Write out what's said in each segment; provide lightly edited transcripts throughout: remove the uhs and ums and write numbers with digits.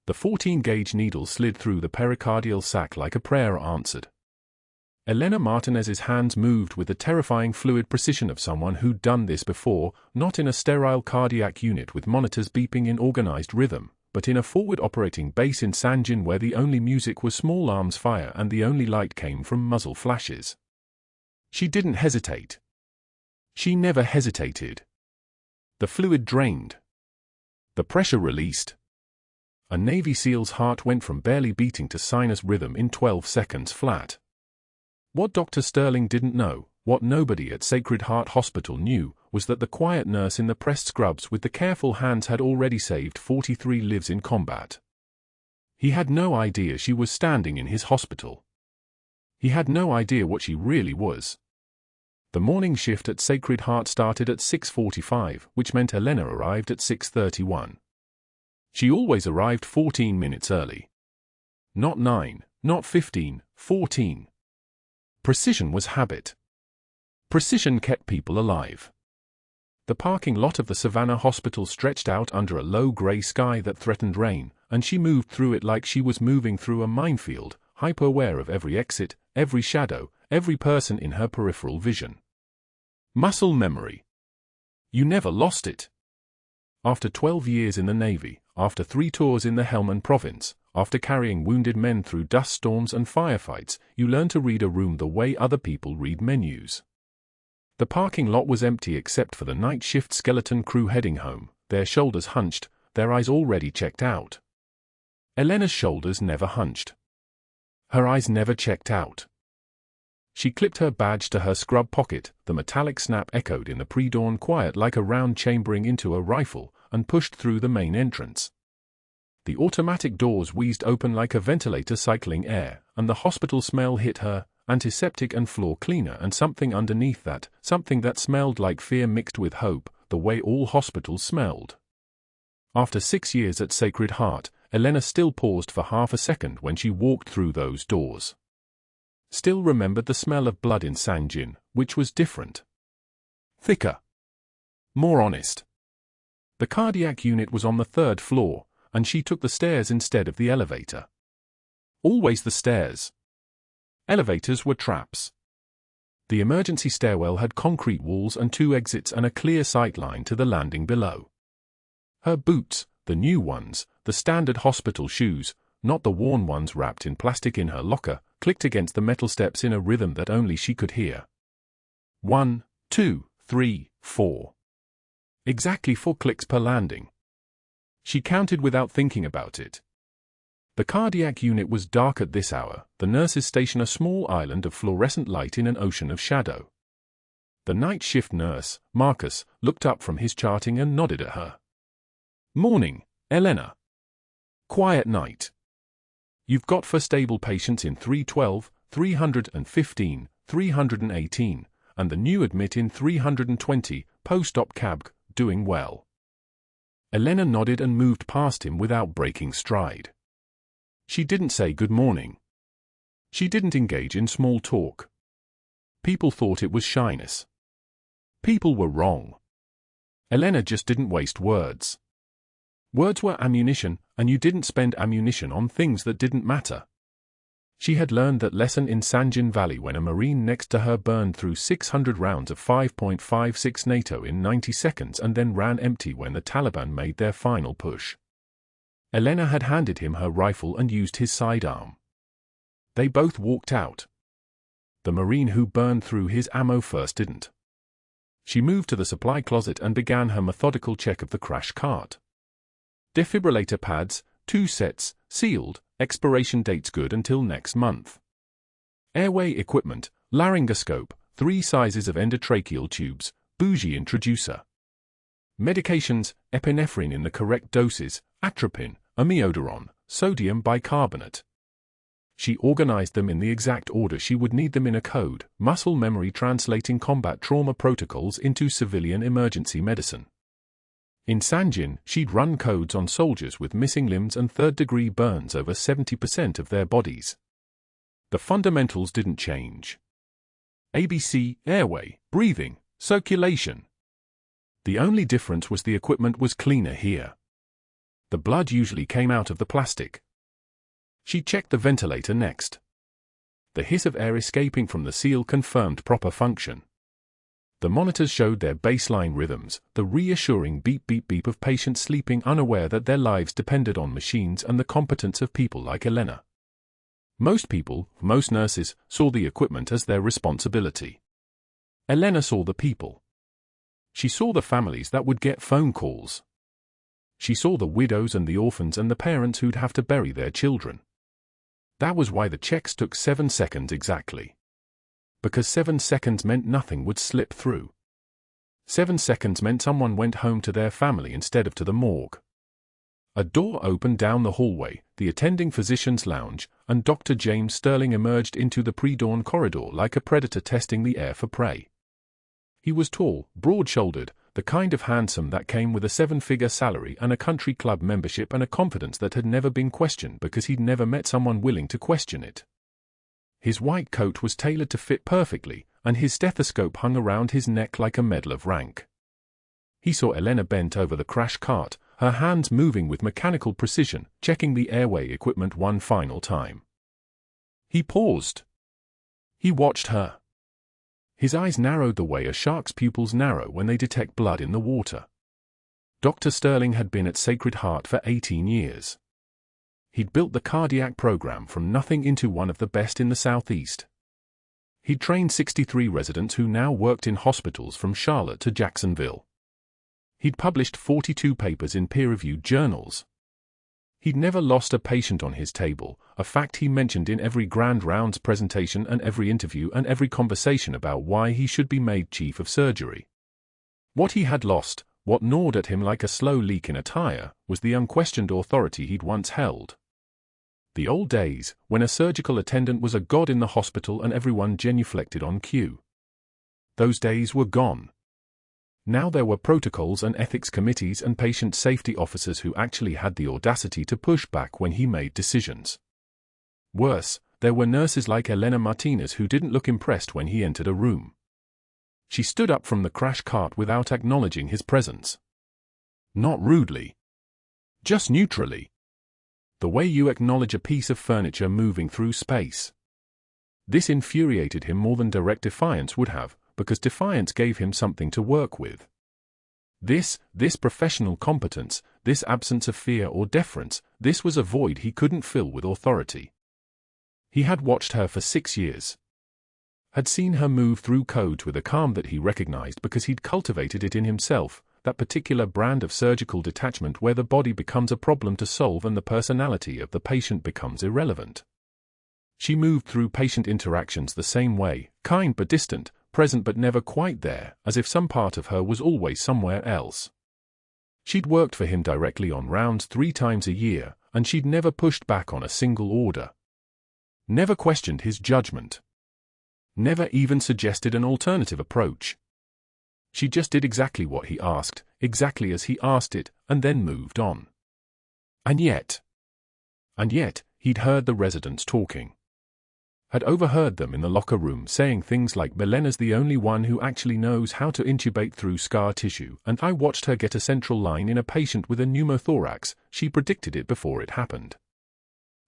The 14-gauge needle slid through the pericardial sac like a prayer answered. Elena Martinez's hands moved with the terrifying fluid precision of someone who'd done this before, not in a sterile cardiac unit with monitors beeping in organized rhythm, but in a forward operating base in Sanjin where the only music was small arms fire and the only light came from muzzle flashes. She didn't hesitate. She never hesitated. The fluid drained. The pressure released. A Navy SEAL's heart went from barely beating to sinus rhythm in 12 seconds flat. What Dr. Sterling didn't know, what nobody at Sacred Heart Hospital knew, was that the quiet nurse in the pressed scrubs with the careful hands had already saved 43 lives in combat. He had no idea she was standing in his hospital. He had no idea what she really was. The morning shift at Sacred Heart started at 6:45, which meant Elena arrived at 6:31. She always arrived 14 minutes early. Not 9, not 15, 14. Precision was habit. Precision kept people alive. The parking lot of the Savannah hospital stretched out under a low gray sky that threatened rain, and she moved through it like she was moving through a minefield, hyper-aware of every exit, every shadow, every person in her peripheral vision. Muscle memory. You never lost it. After 12 years in the Navy, after 3 tours in the Helmand province, after carrying wounded men through dust storms and firefights, you learn to read a room the way other people read menus. The parking lot was empty except for the night shift skeleton crew heading home, their shoulders hunched, their eyes already checked out. Elena's shoulders never hunched. Her eyes never checked out. She clipped her badge to her scrub pocket, the metallic snap echoed in the pre-dawn quiet like a round chambering into a rifle, and pushed through the main entrance. The automatic doors wheezed open like a ventilator cycling air, and the hospital smell hit her, antiseptic and floor cleaner and something underneath that, something that smelled like fear mixed with hope, the way all hospitals smelled. After 6 years at Sacred Heart, Elena still paused for half a second when she walked through those doors. Still remembered the smell of blood in Sanjin, which was different. Thicker. More honest. The cardiac unit was on the 3rd floor, and she took the stairs instead of the elevator. Always the stairs. Elevators were traps. The emergency stairwell had concrete walls and 2 exits and a clear sight line to the landing below. Her boots, the new ones, the standard hospital shoes, not the worn ones wrapped in plastic in her locker, clicked against the metal steps in a rhythm that only she could hear. 1, 2, 3, 4. Exactly 4 clicks per landing. She counted without thinking about it. The cardiac unit was dark at this hour, the nurses station a small island of fluorescent light in an ocean of shadow. The night shift nurse, Marcus, looked up from his charting and nodded at her. Morning, Elena. Quiet night. You've got for stable patients in 312, 315, 318, and the new admit in 320, post-op cab, doing well. Elena nodded and moved past him without breaking stride. She didn't say good morning. She didn't engage in small talk. People thought it was shyness. People were wrong. Elena just didn't waste words. Words were ammunition, and you didn't spend ammunition on things that didn't matter. She had learned that lesson in Sanjin Valley when a Marine next to her burned through 600 rounds of 5.56 NATO in 90 seconds and then ran empty when the Taliban made their final push. Elena had handed him her rifle and used his sidearm. They both walked out. The Marine who burned through his ammo first didn't. She moved to the supply closet and began her methodical check of the crash cart. Defibrillator pads, 2 sets, sealed, expiration dates good until next month. Airway equipment, laryngoscope, 3 sizes of endotracheal tubes, bougie introducer. Medications, epinephrine in the correct doses, atropine, amiodarone, sodium bicarbonate. She organized them in the exact order she would need them in a code, muscle memory translating combat trauma protocols into civilian emergency medicine. In Sanjin, she'd run codes on soldiers with missing limbs and third-degree burns over 70% of their bodies. The fundamentals didn't change. ABC, airway, breathing, circulation. The only difference was the equipment was cleaner here. The blood usually came out of the plastic. She checked the ventilator next. The hiss of air escaping from the seal confirmed proper function. The monitors showed their baseline rhythms, the reassuring beep-beep-beep of patients sleeping unaware that their lives depended on machines and the competence of people like Elena. Most people, most nurses, saw the equipment as their responsibility. Elena saw the people. She saw the families that would get phone calls. She saw the widows and the orphans and the parents who'd have to bury their children. That was why the checks took 7 seconds exactly. Because 7 seconds meant nothing would slip through. 7 seconds meant someone went home to their family instead of to the morgue. A door opened down the hallway, the attending physician's lounge, and Dr. James Sterling emerged into the pre-dawn corridor like a predator testing the air for prey. He was tall, broad-shouldered, the kind of handsome that came with a 7-figure salary and a country club membership and a confidence that had never been questioned because he'd never met someone willing to question it. His white coat was tailored to fit perfectly, and his stethoscope hung around his neck like a medal of rank. He saw Elena bent over the crash cart, her hands moving with mechanical precision, checking the airway equipment one final time. He paused. He watched her. His eyes narrowed the way a shark's pupils narrow when they detect blood in the water. Dr. Sterling had been at Sacred Heart for 18 years. He'd built the cardiac program from nothing into one of the best in the Southeast. He'd trained 63 residents who now worked in hospitals from Charlotte to Jacksonville. He'd published 42 papers in peer-reviewed journals. He'd never lost a patient on his table, a fact he mentioned in every Grand Rounds presentation and every interview and every conversation about why he should be made chief of surgery. What he had lost, what gnawed at him like a slow leak in a tire, was the unquestioned authority he'd once held. The old days, when a surgical attendant was a god in the hospital and everyone genuflected on cue. Those days were gone. Now there were protocols and ethics committees and patient safety officers who actually had the audacity to push back when he made decisions. Worse, there were nurses like Elena Martinez who didn't look impressed when he entered a room. She stood up from the crash cart without acknowledging his presence. Not rudely. Just neutrally. The way you acknowledge a piece of furniture moving through space. This infuriated him more than direct defiance would have, because defiance gave him something to work with. This professional competence, this absence of fear or deference, this was a void he couldn't fill with authority. He had watched her for 6 years. Had seen her move through codes with a calm that he recognized because he'd cultivated it in himself, that particular brand of surgical detachment where the body becomes a problem to solve and the personality of the patient becomes irrelevant. She moved through patient interactions the same way, kind but distant, present but never quite there, as if some part of her was always somewhere else. She'd worked for him directly on rounds 3 times a year, and she'd never pushed back on a single order. Never questioned his judgment. Never even suggested an alternative approach. She just did exactly what he asked, exactly as he asked it, and then moved on. And yet, he'd heard the residents talking. Had overheard them in the locker room saying things like, "Elena's the only one who actually knows how to intubate through scar tissue, and I watched her get a central line in a patient with a pneumothorax, she predicted it before it happened."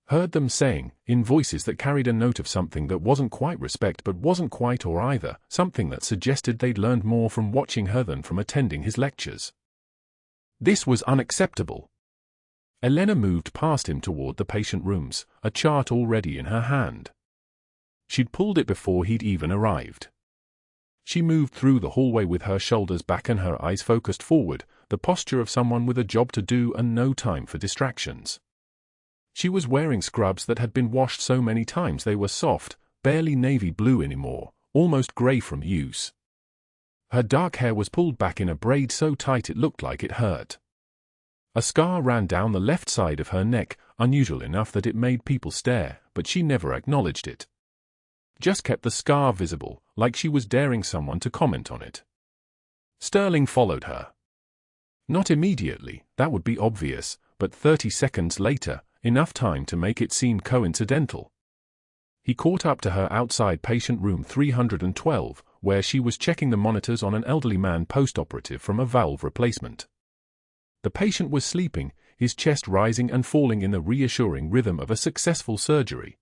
Heard them saying, in voices that carried a note of something that wasn't quite respect but wasn't quite or either, something that suggested they'd learned more from watching her than from attending his lectures. This was unacceptable. Elena moved past him toward the patient rooms, a chart already in her hand. She'd pulled it before he'd even arrived. She moved through the hallway with her shoulders back and her eyes focused forward, the posture of someone with a job to do and no time for distractions. She was wearing scrubs that had been washed so many times they were soft, barely navy blue anymore, almost gray from use. Her dark hair was pulled back in a braid so tight it looked like it hurt. A scar ran down the left side of her neck, unusual enough that it made people stare, but she never acknowledged it. Just kept the scar visible, like she was daring someone to comment on it. Sterling followed her. Not immediately, that would be obvious, but 30 seconds later, enough time to make it seem coincidental. He caught up to her outside patient room 312, where she was checking the monitors on an elderly man post-operative from a valve replacement. The patient was sleeping, his chest rising and falling in the reassuring rhythm of a successful surgery.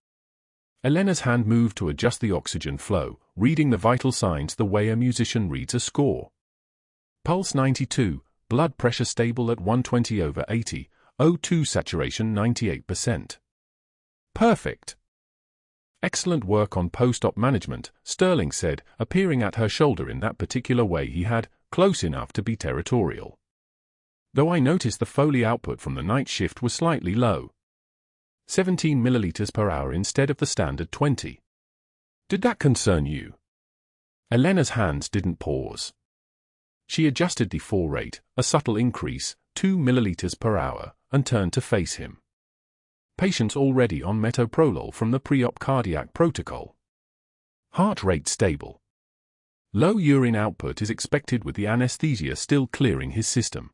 Elena's hand moved to adjust the oxygen flow, reading the vital signs the way a musician reads a score. Pulse 92, blood pressure stable at 120/80, O2 saturation 98%. Perfect. Excellent work on post-op management, Sterling said, appearing at her shoulder in that particular way he had, close enough to be territorial. Though I noticed the Foley output from the night shift was slightly low. 17 milliliters per hour instead of the standard 20. Did that concern you? Elena's hands didn't pause. She adjusted the flow rate, a subtle increase, 2 milliliters per hour, and turned to face him. Patients already on metoprolol from the pre-op cardiac protocol. Heart rate stable. Low urine output is expected with the anesthesia still clearing his system.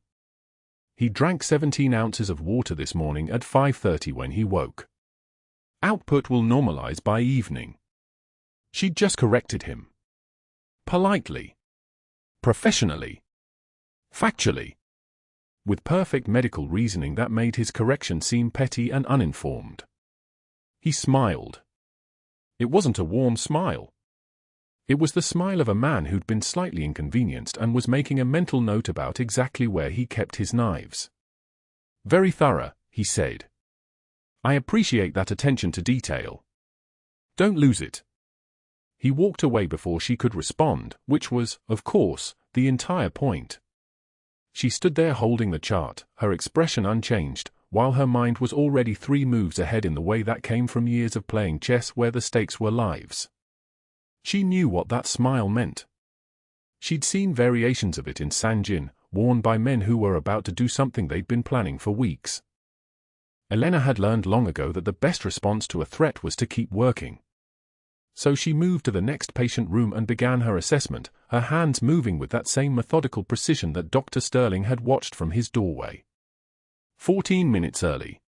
He drank 17 ounces of water this morning at 5:30 when he woke. Output will normalize by evening. She'd just corrected him. Politely. Professionally. Factually. With perfect medical reasoning that made his correction seem petty and uninformed. He smiled. It wasn't a warm smile. It was the smile of a man who'd been slightly inconvenienced and was making a mental note about exactly where he kept his knives. Very thorough, he said. I appreciate that attention to detail. Don't lose it. He walked away before she could respond, which was, of course, the entire point. She stood there holding the chart, her expression unchanged, while her mind was already 3 moves ahead in the way that came from years of playing chess where the stakes were lives. She knew what that smile meant. She'd seen variations of it in Sanjin, worn by men who were about to do something they'd been planning for weeks. Elena had learned long ago that the best response to a threat was to keep working. So she moved to the next patient room and began her assessment, her hands moving with that same methodical precision that Dr. Sterling had watched from his doorway. 14 minutes early.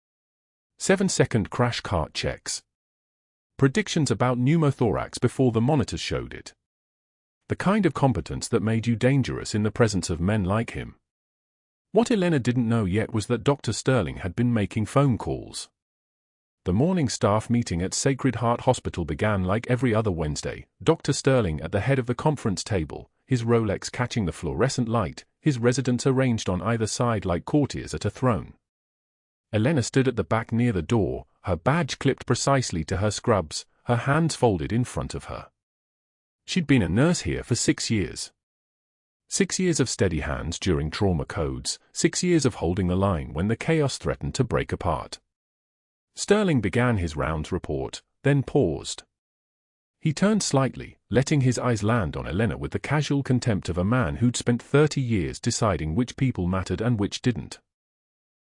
7-second crash cart checks. Predictions about pneumothorax before the monitors showed it. The kind of competence that made you dangerous in the presence of men like him. What Elena didn't know yet was that Dr. Sterling had been making phone calls. The morning staff meeting at Sacred Heart Hospital began like every other Wednesday, Dr. Sterling at the head of the conference table, his Rolex catching the fluorescent light, his residents arranged on either side like courtiers at a throne. Elena stood at the back near the door, her badge clipped precisely to her scrubs, her hands folded in front of her. She'd been a nurse here for 6 years. 6 years of steady hands during trauma codes, 6 years of holding the line when the chaos threatened to break apart. Sterling began his rounds report, then paused. He turned slightly, letting his eyes land on Elena with the casual contempt of a man who'd spent 30 years deciding which people mattered and which didn't.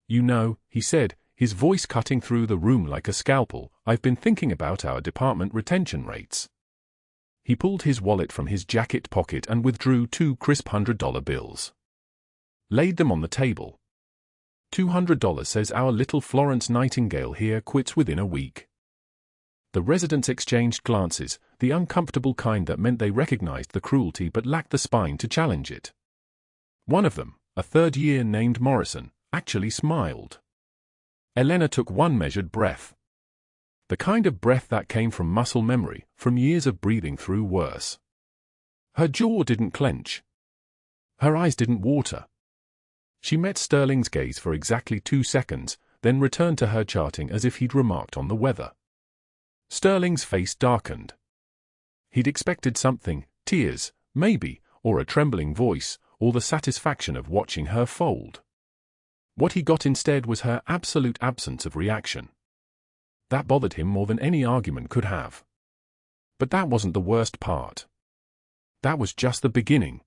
You know, he said, his voice cutting through the room like a scalpel, I've been thinking about our department retention rates. He pulled his wallet from his jacket pocket and withdrew 2 crisp $100 bills. Laid them on the table. $200 says our little Florence Nightingale here quits within a week. The residents exchanged glances, the uncomfortable kind that meant they recognized the cruelty but lacked the spine to challenge it. One of them, a third year named Morrison, actually smiled. Elena took one measured breath. The kind of breath that came from muscle memory, from years of breathing through worse. Her jaw didn't clench. Her eyes didn't water. She met Sterling's gaze for exactly 2 seconds, then returned to her charting as if he'd remarked on the weather. Sterling's face darkened. He'd expected something, tears, maybe, or a trembling voice, or the satisfaction of watching her fold. What he got instead was her absolute absence of reaction. That bothered him more than any argument could have. But that wasn't the worst part. That was just the beginning.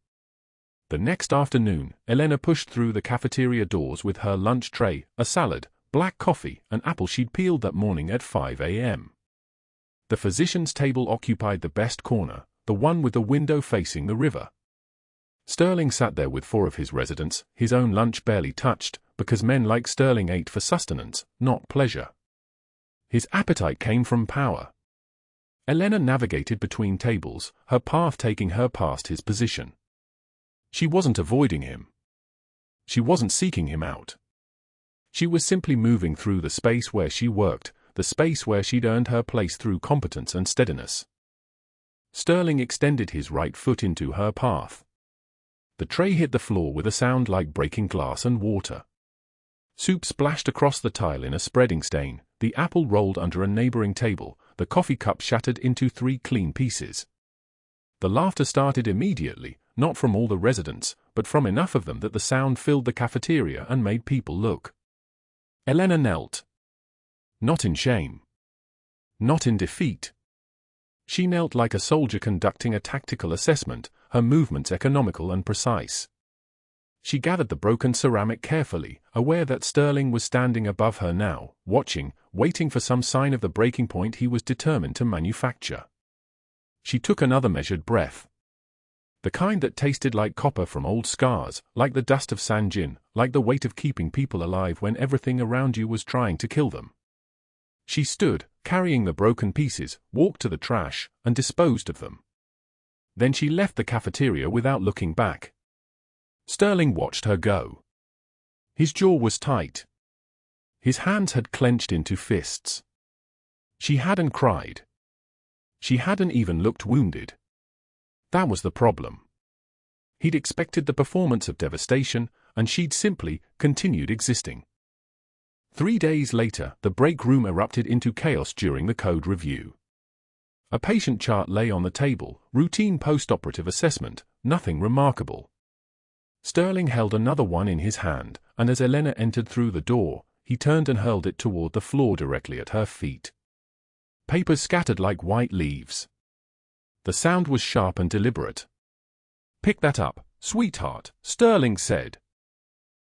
The next afternoon, Elena pushed through the cafeteria doors with her lunch tray, a salad, black coffee, and apple she'd peeled that morning at 5 a.m. The physician's table occupied the best corner, the one with the window facing the river. Sterling sat there with 4 of his residents, his own lunch barely touched, because men like Sterling ate for sustenance, not pleasure. His appetite came from power. Elena navigated between tables, her path taking her past his position. She wasn't avoiding him. She wasn't seeking him out. She was simply moving through the space where she worked, the space where she'd earned her place through competence and steadiness. Sterling extended his right foot into her path. The tray hit the floor with a sound like breaking glass and water. Soup splashed across the tile in a spreading stain, the apple rolled under a neighboring table, the coffee cup shattered into 3 clean pieces. The laughter started immediately, not from all the residents, but from enough of them that the sound filled the cafeteria and made people look. Elena knelt. Not in shame. Not in defeat. She knelt like a soldier conducting a tactical assessment, her movements economical and precise. She gathered the broken ceramic carefully, aware that Sterling was standing above her now, watching, waiting for some sign of the breaking point he was determined to manufacture. She took another measured breath. The kind that tasted like copper from old scars, like the dust of Sanjin, like the weight of keeping people alive when everything around you was trying to kill them. She stood, carrying the broken pieces, walked to the trash, and disposed of them. Then she left the cafeteria without looking back. Sterling watched her go. His jaw was tight. His hands had clenched into fists. She hadn't cried. She hadn't even looked wounded. That was the problem. He'd expected the performance of devastation, and she'd simply continued existing. 3 days later, the break room erupted into chaos during the code review. A patient chart lay on the table, routine post-operative assessment, nothing remarkable. Sterling held another one in his hand, and as Elena entered through the door, he turned and hurled it toward the floor directly at her feet. Papers scattered like white leaves. The sound was sharp and deliberate. "Pick that up, sweetheart," Sterling said.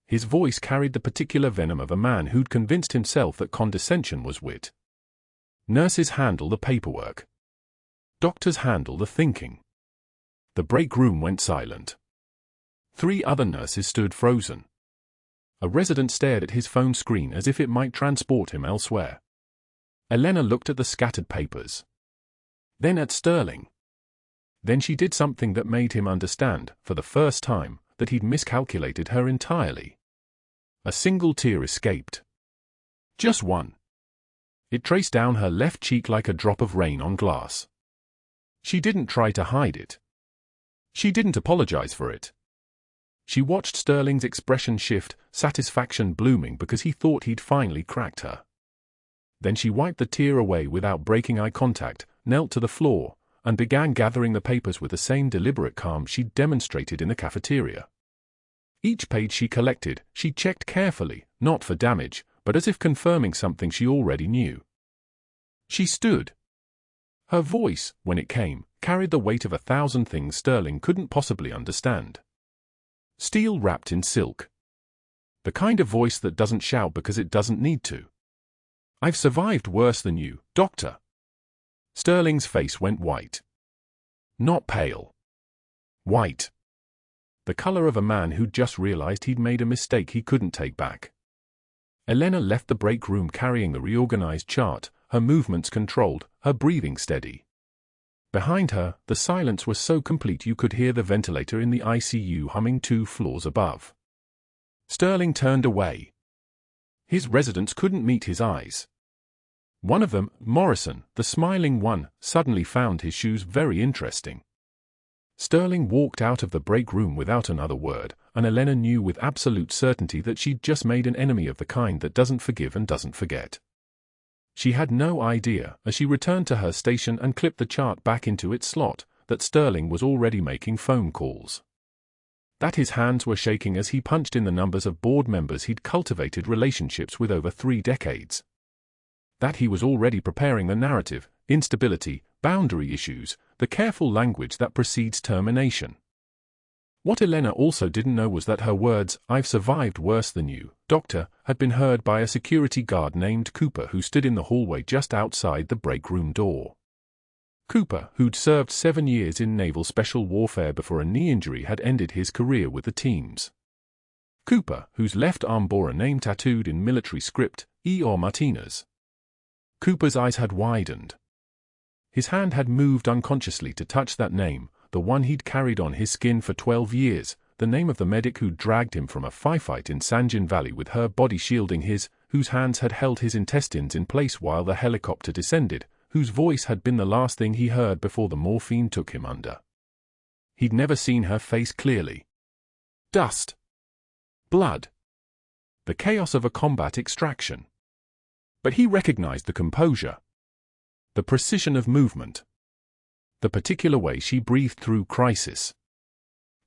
His voice carried the particular venom of a man who'd convinced himself that condescension was wit. Nurses handle the paperwork. Doctors handle the thinking. The break room went silent. 3 other nurses stood frozen. A resident stared at his phone screen as if it might transport him elsewhere. Elena looked at the scattered papers. Then at Sterling. Then she did something that made him understand, for the first time, that he'd miscalculated her entirely. A single tear escaped. Just one. It traced down her left cheek like a drop of rain on glass. She didn't try to hide it. She didn't apologize for it. She watched Sterling's expression shift, satisfaction blooming because he thought he'd finally cracked her. Then she wiped the tear away without breaking eye contact, knelt to the floor, and began gathering the papers with the same deliberate calm she'd demonstrated in the cafeteria. Each page she collected, she checked carefully, not for damage, but as if confirming something she already knew. She stood. Her voice, when it came, carried the weight of 1,000 things Sterling couldn't possibly understand. Steel wrapped in silk. The kind of voice that doesn't shout because it doesn't need to. "I've survived worse than you, doctor." Sterling's face went white. Not pale. White. The color of a man who'd just realized he'd made a mistake he couldn't take back. Elena left the break room carrying the reorganized chart, her movements controlled, her breathing steady. Behind her, the silence was so complete you could hear the ventilator in the ICU humming 2 floors above. Sterling turned away. His residents couldn't meet his eyes. One of them, Morrison, the smiling one, suddenly found his shoes very interesting. Sterling walked out of the break room without another word, and Elena knew with absolute certainty that she'd just made an enemy of the kind that doesn't forgive and doesn't forget. She had no idea, as she returned to her station and clipped the chart back into its slot, that Sterling was already making phone calls. That his hands were shaking as he punched in the numbers of board members he'd cultivated relationships with over 3 decades. That he was already preparing the narrative, instability, boundary issues, the careful language that precedes termination. What Elena also didn't know was that her words, "I've survived worse than you, doctor," had been heard by a security guard named Cooper who stood in the hallway just outside the break room door. Cooper, who'd served 7 years in naval special warfare before a knee injury had ended his career with the teams. Cooper, whose left arm bore a name tattooed in military script, Elena Martinez. Cooper's eyes had widened. His hand had moved unconsciously to touch that name, the one he'd carried on his skin for 12 years, the name of the medic who dragged him from a firefight in Sanjin Valley with her body shielding his, whose hands had held his intestines in place while the helicopter descended, whose voice had been the last thing he heard before the morphine took him under. He'd never seen her face clearly. Dust. Blood. The chaos of a combat extraction. But he recognized the composure. The precision of movement. The particular way she breathed through crisis.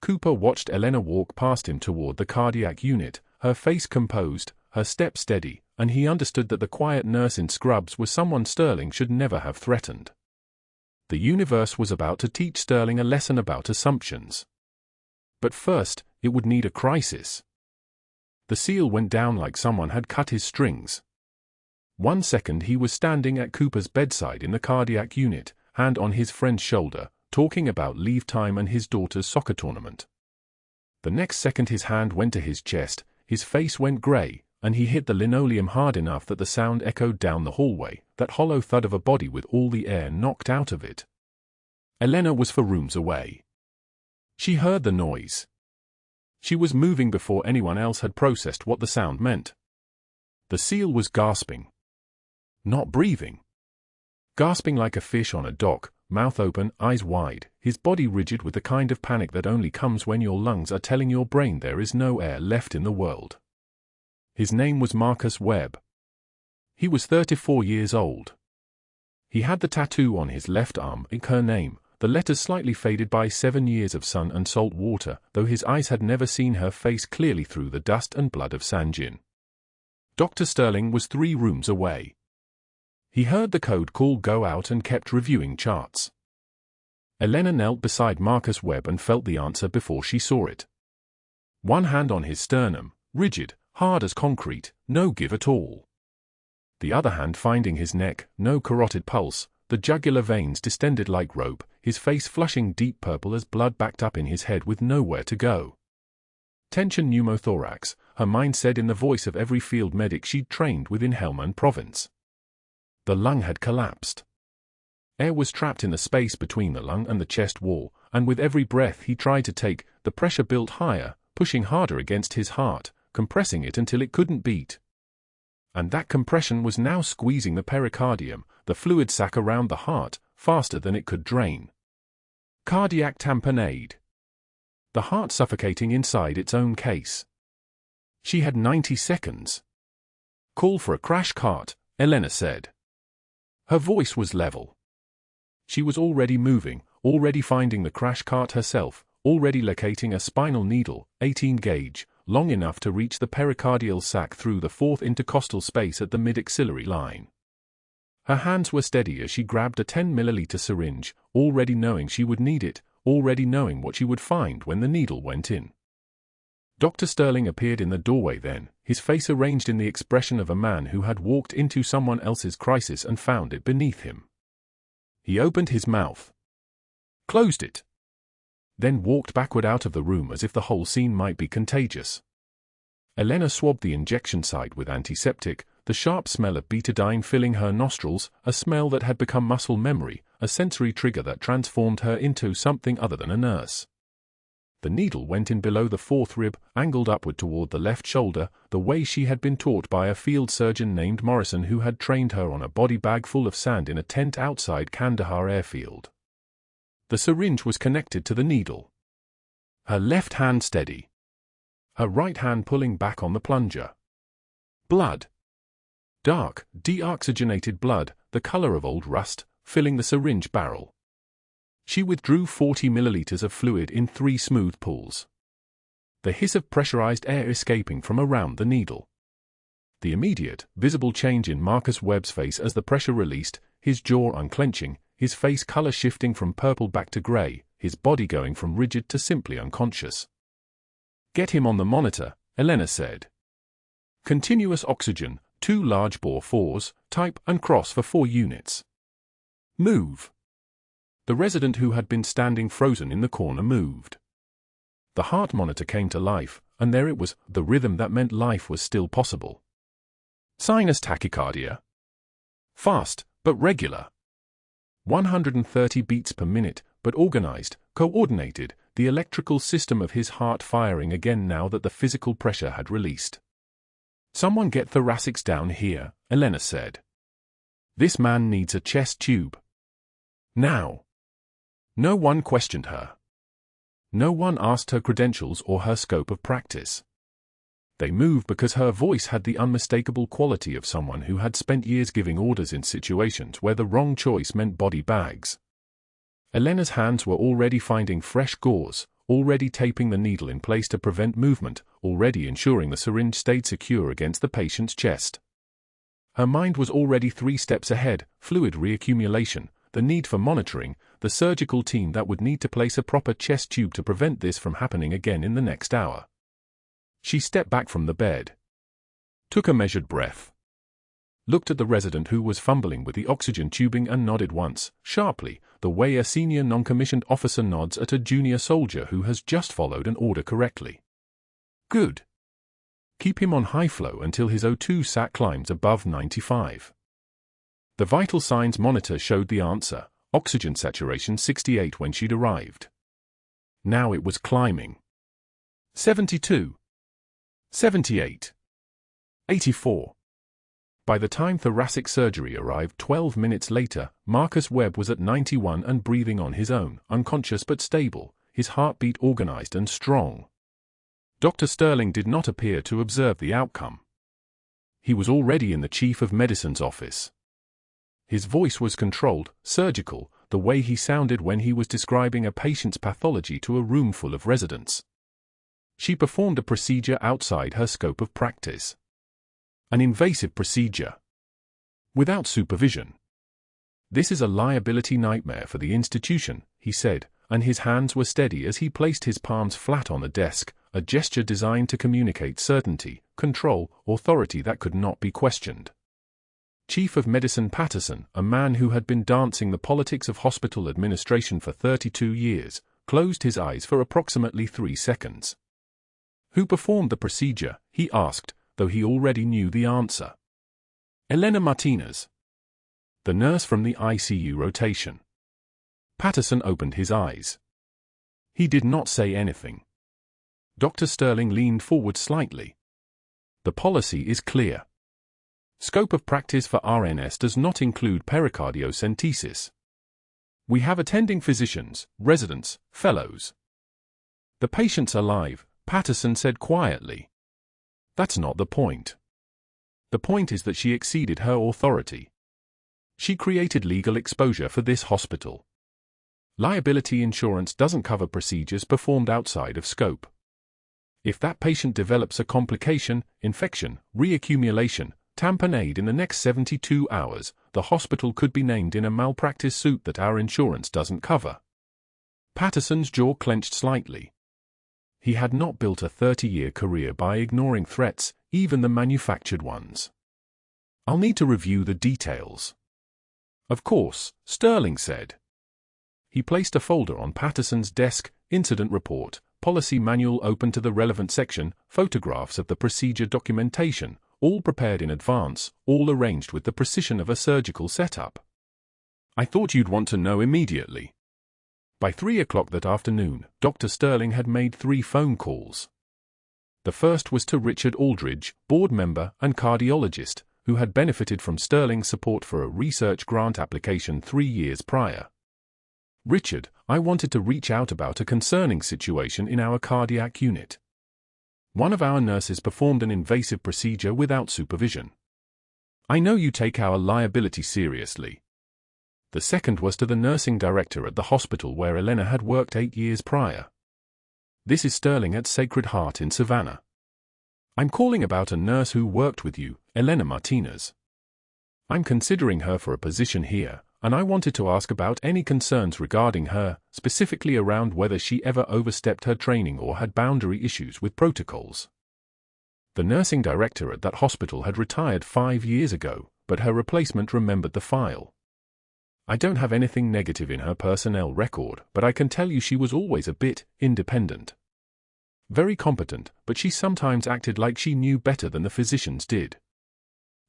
Cooper watched Elena walk past him toward the cardiac unit, her face composed, her step steady, and he understood that the quiet nurse in scrubs was someone Sterling should never have threatened. The universe was about to teach Sterling a lesson about assumptions. But first, it would need a crisis. The seal went down like someone had cut his strings. 1 second he was standing at Cooper's bedside in the cardiac unit, hand on his friend's shoulder, talking about leave time and his daughter's soccer tournament. The next second his hand went to his chest, his face went grey, and he hit the linoleum hard enough that the sound echoed down the hallway, that hollow thud of a body with all the air knocked out of it. Elena was 4 rooms away. She heard the noise. She was moving before anyone else had processed what the sound meant. The seal was gasping. Not breathing. Gasping like a fish on a dock, mouth open, eyes wide, his body rigid with the kind of panic that only comes when your lungs are telling your brain there is no air left in the world. His name was Marcus Webb. He was 34 years old. He had the tattoo on his left arm, her name, the letters slightly faded by 7 years of sun and salt water, though his eyes had never seen her face clearly through the dust and blood of Sanjin. Dr. Sterling was 3 rooms away. He heard the code call go out and kept reviewing charts. Elena knelt beside Marcus Webb and felt the answer before she saw it. One hand on his sternum, rigid, hard as concrete, no give at all. The other hand finding his neck, no carotid pulse, the jugular veins distended like rope, his face flushing deep purple as blood backed up in his head with nowhere to go. Tension pneumothorax, her mind said in the voice of every field medic she'd trained within Helmand Province. The lung had collapsed. Air was trapped in the space between the lung and the chest wall, and with every breath he tried to take, the pressure built higher, pushing harder against his heart, compressing it until it couldn't beat. And that compression was now squeezing the pericardium, the fluid sac around the heart, faster than it could drain. Cardiac tamponade. The heart suffocating inside its own case. She had 90 seconds. Call for a crash cart, Elena said. Her voice was level. She was already moving, already finding the crash cart herself, already locating a spinal needle, 18 gauge, long enough to reach the pericardial sac through the 4th intercostal space at the mid-axillary line. Her hands were steady as she grabbed a 10 milliliter syringe, already knowing she would need it, already knowing what she would find when the needle went in. Dr. Sterling appeared in the doorway then, his face arranged in the expression of a man who had walked into someone else's crisis and found it beneath him. He opened his mouth, closed it, then walked backward out of the room as if the whole scene might be contagious. Elena swabbed the injection site with antiseptic, the sharp smell of betadine filling her nostrils, a smell that had become muscle memory, a sensory trigger that transformed her into something other than a nurse. The needle went in below the 4th rib, angled upward toward the left shoulder, the way she had been taught by a field surgeon named Morrison who had trained her on a body bag full of sand in a tent outside Kandahar airfield. The syringe was connected to the needle. Her left hand steady. Her right hand pulling back on the plunger. Blood. Dark, deoxygenated blood, the color of old rust, filling the syringe barrel. She withdrew 40 milliliters of fluid in 3 smooth pulls. The hiss of pressurized air escaping from around the needle. The immediate, visible change in Marcus Webb's face as the pressure released, his jaw unclenching, his face color shifting from purple back to gray, his body going from rigid to simply unconscious. Get him on the monitor, Elena said. Continuous oxygen, 2 large bore 4s, type and cross for 4 units. Move. The resident who had been standing frozen in the corner moved. The heart monitor came to life, and there it was, the rhythm that meant life was still possible. Sinus tachycardia. Fast, but regular. 130 beats per minute, but organized, coordinated, the electrical system of his heart firing again now that the physical pressure had released. "Someone get thoracics down here," Elena said. "This man needs a chest tube. Now." No one questioned her. No one asked her credentials or her scope of practice. They moved because her voice had the unmistakable quality of someone who had spent years giving orders in situations where the wrong choice meant body bags. Elena's hands were already finding fresh gauze, already taping the needle in place to prevent movement, already ensuring the syringe stayed secure against the patient's chest. Her mind was already 3 steps ahead: fluid reaccumulation, the need for monitoring, the surgical team that would need to place a proper chest tube to prevent this from happening again in the next hour. She stepped back from the bed, took a measured breath, looked at the resident who was fumbling with the oxygen tubing and nodded once, sharply, the way a senior non-commissioned officer nods at a junior soldier who has just followed an order correctly. "Good. Keep him on high flow until his O2 sat climbs above 95. The vital signs monitor showed the answer: oxygen saturation 68 when she'd arrived. Now it was climbing. 72. 78. 84. By the time thoracic surgery arrived 12 minutes later, Marcus Webb was at 91 and breathing on his own, unconscious but stable, his heartbeat organized and strong. Dr. Sterling did not appear to observe the outcome. He was already in the Chief of Medicine's office. His voice was controlled, surgical, the way he sounded when he was describing a patient's pathology to a room full of residents. She performed a procedure outside her scope of practice. An invasive procedure. Without supervision. "This is a liability nightmare for the institution," he said, and his hands were steady as he placed his palms flat on the desk, a gesture designed to communicate certainty, control, authority that could not be questioned. Chief of Medicine Patterson, a man who had been dancing the politics of hospital administration for 32 years, closed his eyes for approximately 3 seconds. "Who performed the procedure?" he asked, though he already knew the answer. "Elena Martinez. The nurse from the ICU rotation." Patterson opened his eyes. He did not say anything. Dr. Sterling leaned forward slightly. "The policy is clear. Scope of practice for RNS does not include pericardiocentesis. We have attending physicians, residents, fellows." "The patient's alive," Patterson said quietly. "That's not the point. The point is that she exceeded her authority. She created legal exposure for this hospital. Liability insurance doesn't cover procedures performed outside of scope. If that patient develops a complication, infection, reaccumulation, tamponade in the next 72 hours, the hospital could be named in a malpractice suit that our insurance doesn't cover." Patterson's jaw clenched slightly. He had not built a 30-year career by ignoring threats, even the manufactured ones. "I'll need to review the details." "Of course," Sterling said. He placed a folder on Patterson's desk: incident report, policy manual open to the relevant section, photographs of the procedure documentation, all prepared in advance, all arranged with the precision of a surgical setup. "I thought you'd want to know immediately." By 3 o'clock that afternoon, Dr. Sterling had made 3 phone calls. The first was to Richard Aldridge, board member and cardiologist, who had benefited from Sterling's support for a research grant application 3 years prior. "Richard, I wanted to reach out about a concerning situation in our cardiac unit. One of our nurses performed an invasive procedure without supervision. I know you take our liability seriously." The second was to the nursing director at the hospital where Elena had worked 8 years prior. "This is Sterling at Sacred Heart in Savannah. I'm calling about a nurse who worked with you, Elena Martinez. I'm considering her for a position here, and I wanted to ask about any concerns regarding her, specifically around whether she ever overstepped her training or had boundary issues with protocols." The nursing director at that hospital had retired 5 years ago, but her replacement remembered the file. "I don't have anything negative in her personnel record, but I can tell you she was always a bit independent. Very competent, but she sometimes acted like she knew better than the physicians did."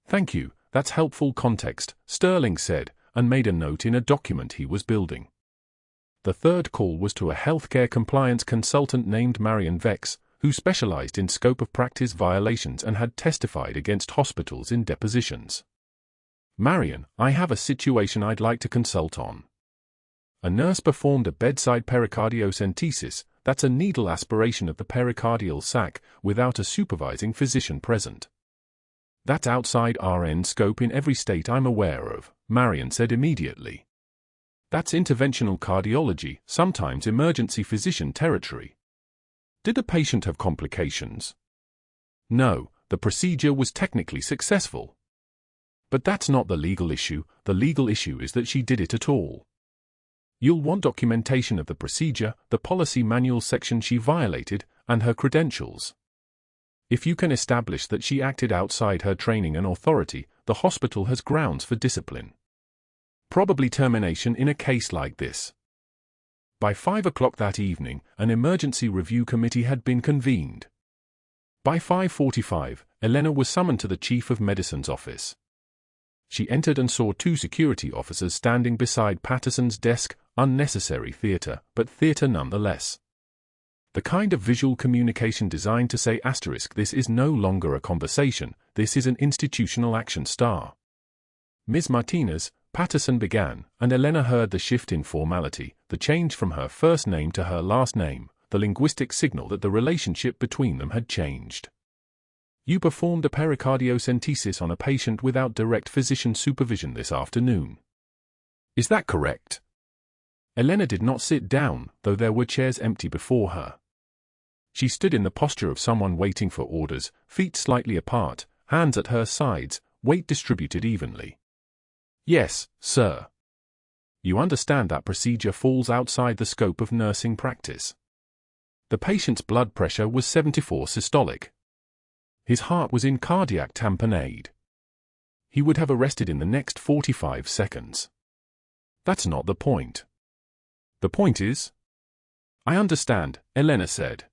"Thank you, that's helpful context," Sterling said, and made a note in a document he was building. The third call was to a healthcare compliance consultant named Marion Vex, who specialized in scope of practice violations and had testified against hospitals in depositions. "Marion, I have a situation I'd like to consult on." A nurse performed a bedside pericardiocentesis, that's a needle aspiration of the pericardial sac, without a supervising physician present. "That's outside RN scope in every state I'm aware of," Marion said immediately. "That's interventional cardiology, sometimes emergency physician territory." "Did the patient have complications?" "No, the procedure was technically successful." "But that's not the legal issue. The legal issue is that she did it at all. You'll want documentation of the procedure, the policy manual section she violated, and her credentials. If you can establish that she acted outside her training and authority, the hospital has grounds for discipline. Probably termination in a case like this." By 5 o'clock that evening, an emergency review committee had been convened. By 5:45, Elena was summoned to the chief of medicine's office. She entered and saw 2 security officers standing beside Patterson's desk. Unnecessary theater, but theater nonetheless. The kind of visual communication designed to say asterisk, this is no longer a conversation, this is an institutional action star. "Ms. Martinez," Patterson began, and Elena heard the shift in formality, the change from her first name to her last name, the linguistic signal that the relationship between them had changed. "You performed a pericardiocentesis on a patient without direct physician supervision this afternoon. Is that correct?" Elena did not sit down, though there were chairs empty before her. She stood in the posture of someone waiting for orders, feet slightly apart, hands at her sides, weight distributed evenly. "Yes, sir." "You understand that procedure falls outside the scope of nursing practice." The patient's blood pressure was 74 systolic. His heart was in cardiac tamponade. He would have arrested in the next 45 seconds. "That's not the point." "The point is?" "I understand," Elena said.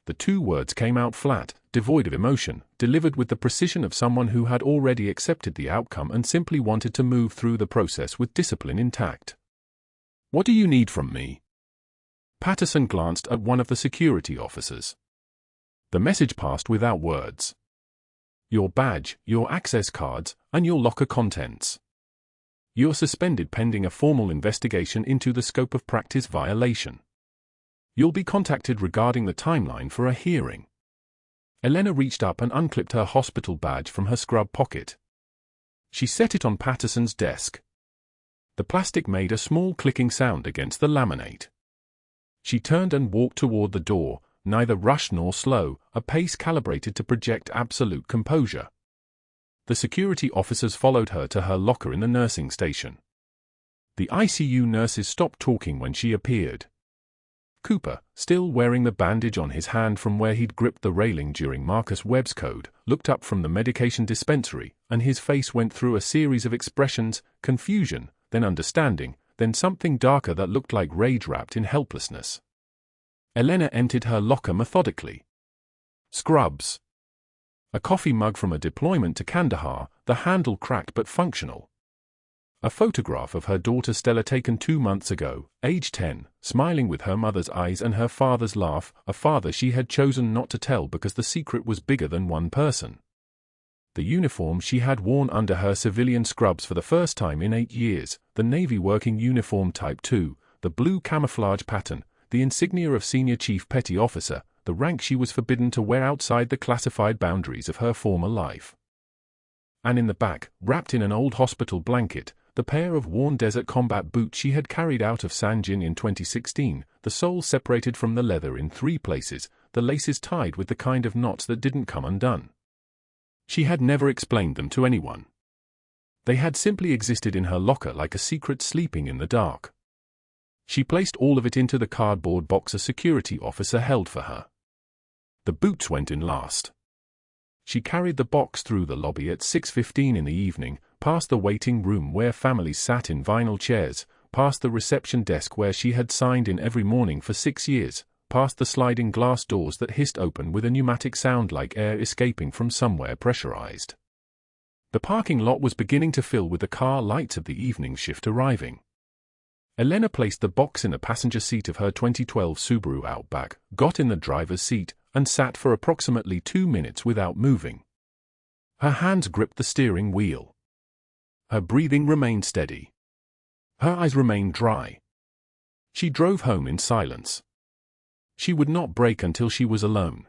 The 2 words came out flat, devoid of emotion, delivered with the precision of someone who had already accepted the outcome and simply wanted to move through the process with discipline intact. "What do you need from me?" Patterson glanced at one of the security officers. The message passed without words. "Your badge, your access cards, and your locker contents. You're suspended pending a formal investigation into the scope of practice violation. You'll be contacted regarding the timeline for a hearing." Elena reached up and unclipped her hospital badge from her scrub pocket. She set it on Patterson's desk. The plastic made a small clicking sound against the laminate. She turned and walked toward the door, neither rushed nor slow, a pace calibrated to project absolute composure. The security officers followed her to her locker in the nursing station. The ICU nurses stopped talking when she appeared. Cooper, still wearing the bandage on his hand from where he'd gripped the railing during Marcus Webb's code, looked up from the medication dispensary, and his face went through a series of expressions, confusion, then understanding, then something darker that looked like rage wrapped in helplessness. Elena entered her locker methodically. Scrubs. A coffee mug from a deployment to Kandahar, the handle cracked but functional. A photograph of her daughter Stella taken 2 months ago, age 10, smiling with her mother's eyes and her father's laugh, a father she had chosen not to tell because the secret was bigger than one person. The uniform she had worn under her civilian scrubs for the first time in 8 years, the Navy working uniform Type 2, the blue camouflage pattern, the insignia of Senior Chief Petty Officer, the rank she was forbidden to wear outside the classified boundaries of her former life. And in the back, wrapped in an old hospital blanket, the pair of worn desert combat boots she had carried out of Sanjin in 2016, the soles separated from the leather in 3 places, the laces tied with the kind of knots that didn't come undone. She had never explained them to anyone. They had simply existed in her locker like a secret sleeping in the dark. She placed all of it into the cardboard box a security officer held for her. The boots went in last. She carried the box through the lobby at 6:15 in the evening, past the waiting room where families sat in vinyl chairs, past the reception desk where she had signed in every morning for 6 years, past the sliding glass doors that hissed open with a pneumatic sound like air escaping from somewhere pressurized. The parking lot was beginning to fill with the car lights of the evening shift arriving. Elena placed the box in the passenger seat of her 2012 Subaru Outback, got in the driver's seat, and sat for approximately 2 minutes without moving. Her hands gripped the steering wheel. Her breathing remained steady. Her eyes remained dry. She drove home in silence. She would not brake until she was alone.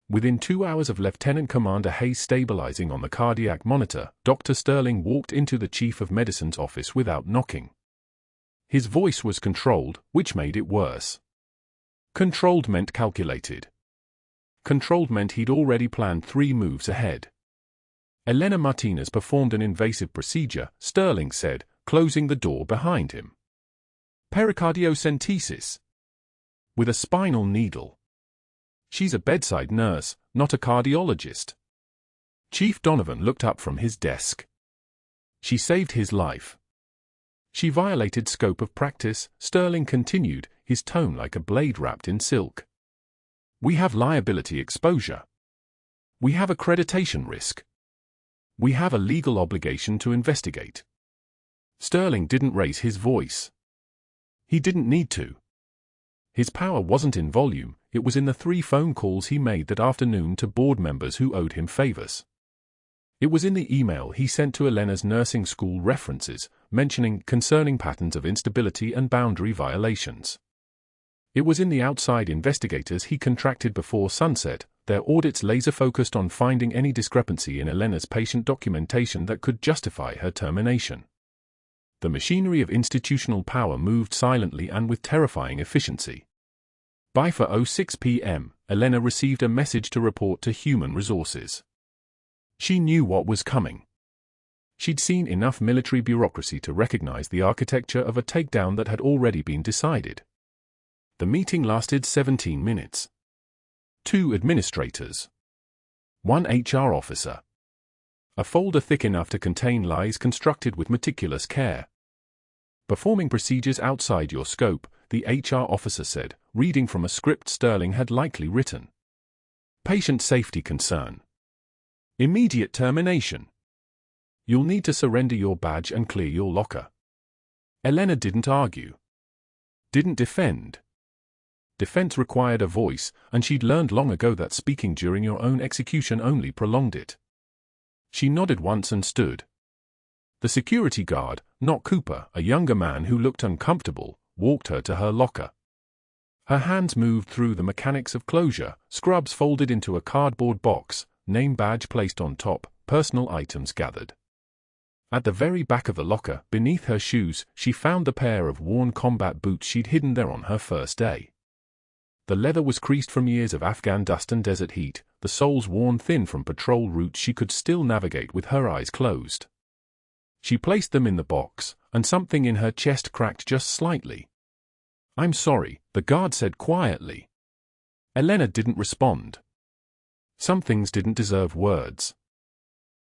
Within 2 hours of Lieutenant Commander Hayes stabilizing on the cardiac monitor, Dr. Sterling walked into the Chief of Medicine's office without knocking. His voice was controlled, which made it worse. Controlled meant calculated. Controlled meant he'd already planned 3 moves ahead. Elena Martinez performed an invasive procedure, Sterling said, closing the door behind him. Pericardiocentesis. With a spinal needle. She's a bedside nurse, not a cardiologist. Chief Donovan looked up from his desk. She saved his life. She violated scope of practice, Sterling continued, his tone like a blade wrapped in silk. We have liability exposure. We have accreditation risk. We have a legal obligation to investigate. Sterling didn't raise his voice. He didn't need to. His power wasn't in volume, it was in the 3 phone calls he made that afternoon to board members who owed him favors. It was in the email he sent to Elena's nursing school references, mentioning concerning patterns of instability and boundary violations. It was in the outside investigators he contracted before sunset, their audits laser-focused on finding any discrepancy in Elena's patient documentation that could justify her termination. The machinery of institutional power moved silently and with terrifying efficiency. By 4:06 p.m., Elena received a message to report to Human Resources. She knew what was coming. She'd seen enough military bureaucracy to recognize the architecture of a takedown that had already been decided. The meeting lasted 17 minutes. 2 administrators. 1 HR officer. A folder thick enough to contain lies constructed with meticulous care. Performing procedures outside your scope, the HR officer said, reading from a script Sterling had likely written. Patient safety concern. Immediate termination. You'll need to surrender your badge and clear your locker. Elena didn't argue. Didn't defend. Defense required a voice, and she'd learned long ago that speaking during your own execution only prolonged it. She nodded once and stood. The security guard, not Cooper, a younger man who looked uncomfortable, walked her to her locker. Her hands moved through the mechanics of closure, scrubs folded into a cardboard box, name badge placed on top, personal items gathered. At the very back of the locker, beneath her shoes, she found the pair of worn combat boots she'd hidden there on her first day. The leather was creased from years of Afghan dust and desert heat, the soles worn thin from patrol routes she could still navigate with her eyes closed. She placed them in the box, and something in her chest cracked just slightly. "I'm sorry," the guard said quietly. Elena didn't respond. Some things didn't deserve words.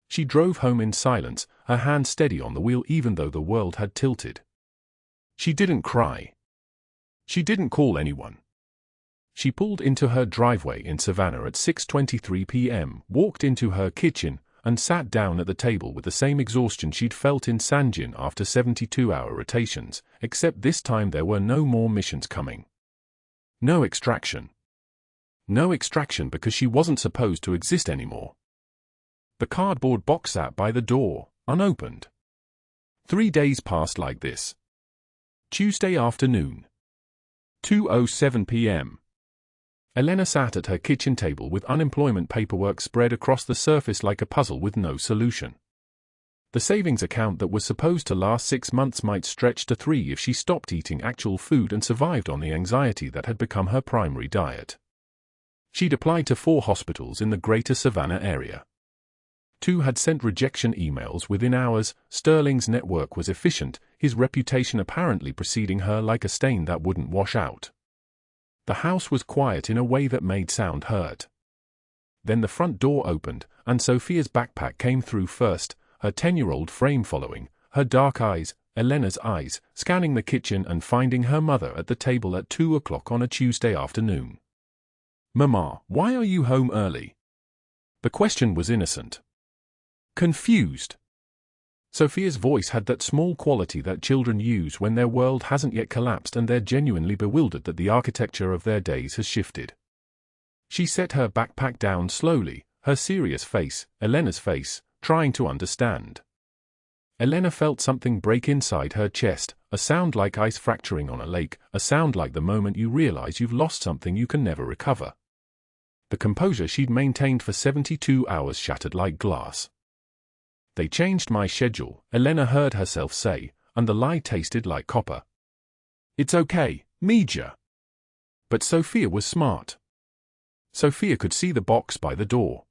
She drove home in silence, her hand steady on the wheel even though the world had tilted. She didn't cry. She didn't call anyone. She pulled into her driveway in Savannah at 6:23 p.m., walked into her kitchen, and sat down at the table with the same exhaustion she'd felt in Sanjin after 72-hour rotations, except this time there were no more missions coming. No extraction. No extraction because she wasn't supposed to exist anymore. The cardboard box sat by the door, unopened. 3 days passed like this. Tuesday afternoon. 2:07 p.m. Elena sat at her kitchen table with unemployment paperwork spread across the surface like a puzzle with no solution. The savings account that was supposed to last 6 months might stretch to 3 if she stopped eating actual food and survived on the anxiety that had become her primary diet. She'd applied to 4 hospitals in the greater Savannah area. 2 had sent rejection emails within hours. Sterling's network was efficient, his reputation apparently preceding her like a stain that wouldn't wash out. The house was quiet in a way that made sound hurt. Then the front door opened, and Sophia's backpack came through first, her 10-year-old frame following, her dark eyes, Elena's eyes, scanning the kitchen and finding her mother at the table at 2 o'clock on a Tuesday afternoon. "Mama, why are you home early?" The question was innocent. Confused. Sophia's voice had that small quality that children use when their world hasn't yet collapsed and they're genuinely bewildered that the architecture of their days has shifted. She set her backpack down slowly, her serious face, Elena's face, trying to understand. Elena felt something break inside her chest, a sound like ice fracturing on a lake, a sound like the moment you realize you've lost something you can never recover. The composure she'd maintained for 72 hours shattered like glass. "They changed my schedule," Elena heard herself say, and the lie tasted like copper. "It's okay, Meadow." But Sophia was smart. Sophia could see the box by the door.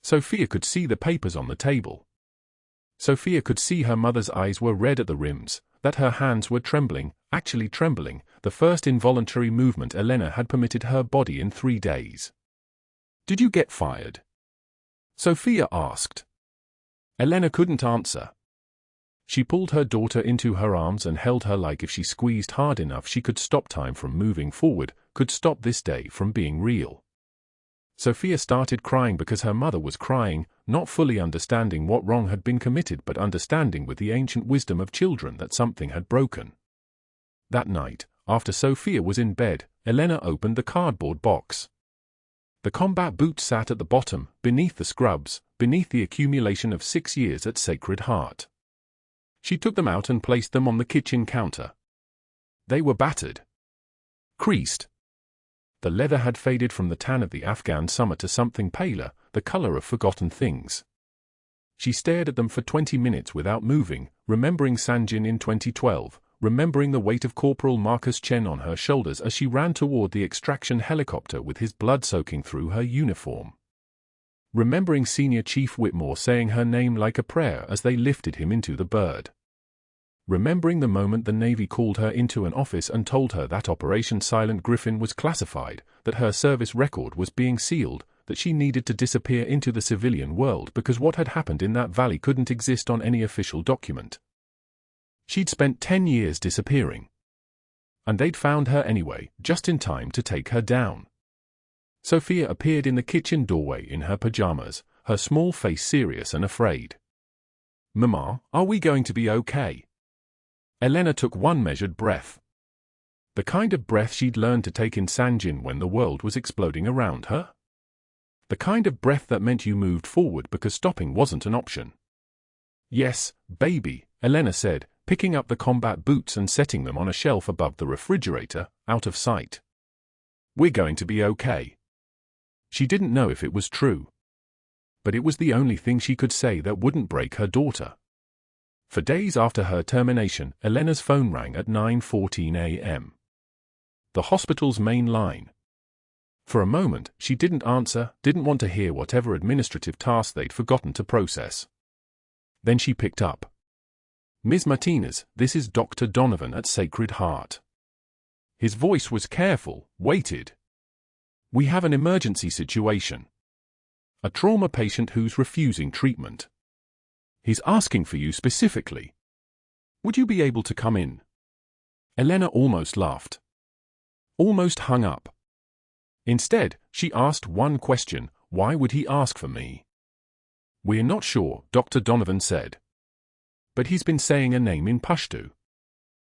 Sophia could see the papers on the table. Sophia could see her mother's eyes were red at the rims, that her hands were trembling, actually trembling, the first involuntary movement Elena had permitted her body in 3 days. "Did you get fired?" Sophia asked. Elena couldn't answer. She pulled her daughter into her arms and held her like if she squeezed hard enough she could stop time from moving forward, could stop this day from being real. Sophia started crying because her mother was crying, not fully understanding what wrong had been committed but understanding with the ancient wisdom of children that something had broken. That night, after Sophia was in bed, Elena opened the cardboard box. The combat boots sat at the bottom, beneath the scrubs, beneath the accumulation of 6 years at Sacred Heart. She took them out and placed them on the kitchen counter. They were battered. Creased. The leather had faded from the tan of the Afghan summer to something paler, the color of forgotten things. She stared at them for 20 minutes without moving, remembering Sanjin in 2012, remembering the weight of Corporal Marcus Chen on her shoulders as she ran toward the extraction helicopter with his blood soaking through her uniform. Remembering Senior Chief Whitmore saying her name like a prayer as they lifted him into the bird. Remembering the moment the Navy called her into an office and told her that Operation Silent Griffin was classified, that her service record was being sealed, that she needed to disappear into the civilian world because what had happened in that valley couldn't exist on any official document. She'd spent 10 years disappearing. And they'd found her anyway, just in time to take her down. Sophia appeared in the kitchen doorway in her pajamas, her small face serious and afraid. "Mama, are we going to be okay?" Elena took one measured breath. The kind of breath she'd learned to take in Sanjin when the world was exploding around her. The kind of breath that meant you moved forward because stopping wasn't an option. "Yes, baby," Elena said, picking up the combat boots and setting them on a shelf above the refrigerator, out of sight. "We're going to be okay." She didn't know if it was true. But it was the only thing she could say that wouldn't break her daughter. For days after her termination, Elena's phone rang at 9:14 a.m. The hospital's main line. For a moment, she didn't answer, didn't want to hear whatever administrative task they'd forgotten to process. Then she picked up. "Ms. Martinez, this is Dr. Donovan at Sacred Heart." His voice was careful, weighted. "We have an emergency situation. A trauma patient who's refusing treatment. He's asking for you specifically. Would you be able to come in?" Elena almost laughed. Almost hung up. Instead, she asked one question: why would he ask for me? "We're not sure," Dr. Donovan said. "But he's been saying a name in Pashto.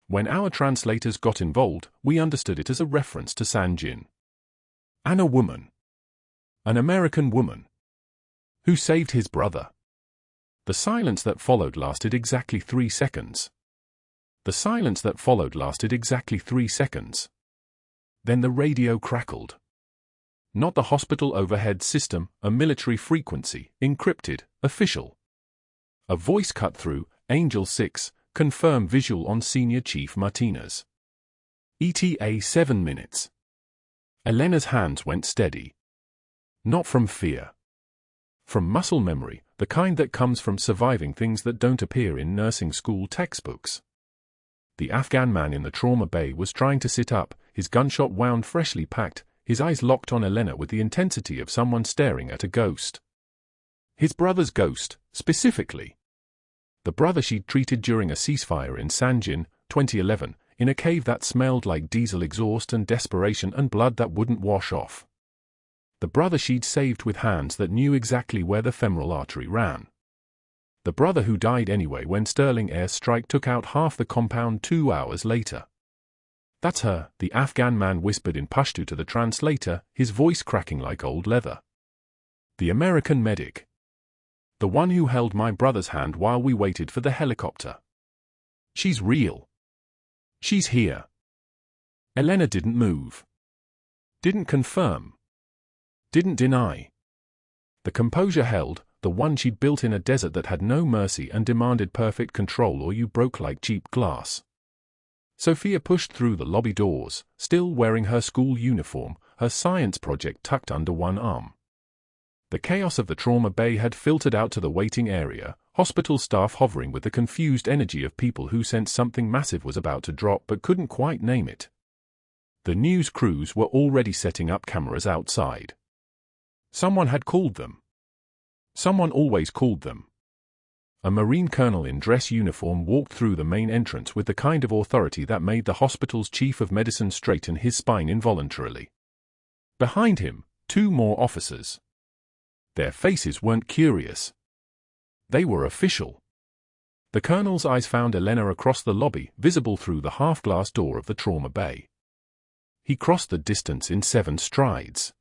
When our translators got involved, we understood it as a reference to Sanjin. And a woman. An American woman. Who saved his brother." The silence that followed lasted exactly 3 seconds. The silence that followed lasted exactly 3 seconds. Then the radio crackled. Not the hospital overhead system, a military frequency, encrypted, official. A voice cut through, Angel 6, confirm visual on Senior Chief Martinez. ETA 7 minutes. Elena's hands went steady. Not from fear. From muscle memory, the kind that comes from surviving things that don't appear in nursing school textbooks. The Afghan man in the trauma bay was trying to sit up, his gunshot wound freshly packed, his eyes locked on Elena with the intensity of someone staring at a ghost. His brother's ghost, specifically. The brother she'd treated during a ceasefire in Sanjin, 2011, in a cave that smelled like diesel exhaust and desperation and blood that wouldn't wash off. The brother she'd saved with hands that knew exactly where the femoral artery ran. The brother who died anyway when Sterling air strike took out half the compound 2 hours later. That's her, the Afghan man whispered in Pashto to the translator, his voice cracking like old leather. The American medic. The one who held my brother's hand while we waited for the helicopter. She's real. She's here. Elena didn't move. Didn't confirm. Didn't deny. The composure held, the one she'd built in a desert that had no mercy and demanded perfect control or you broke like cheap glass. Sophia pushed through the lobby doors, still wearing her school uniform, her science project tucked under one arm. The chaos of the trauma bay had filtered out to the waiting area, hospital staff hovering with the confused energy of people who sensed something massive was about to drop but couldn't quite name it. The news crews were already setting up cameras outside. Someone had called them. Someone always called them. A Marine colonel in dress uniform walked through the main entrance with the kind of authority that made the hospital's chief of medicine straighten his spine involuntarily. Behind him, 2 more officers. Their faces weren't curious. They were official. The colonel's eyes found Elena across the lobby, visible through the half-glass door of the trauma bay. He crossed the distance in 7 strides.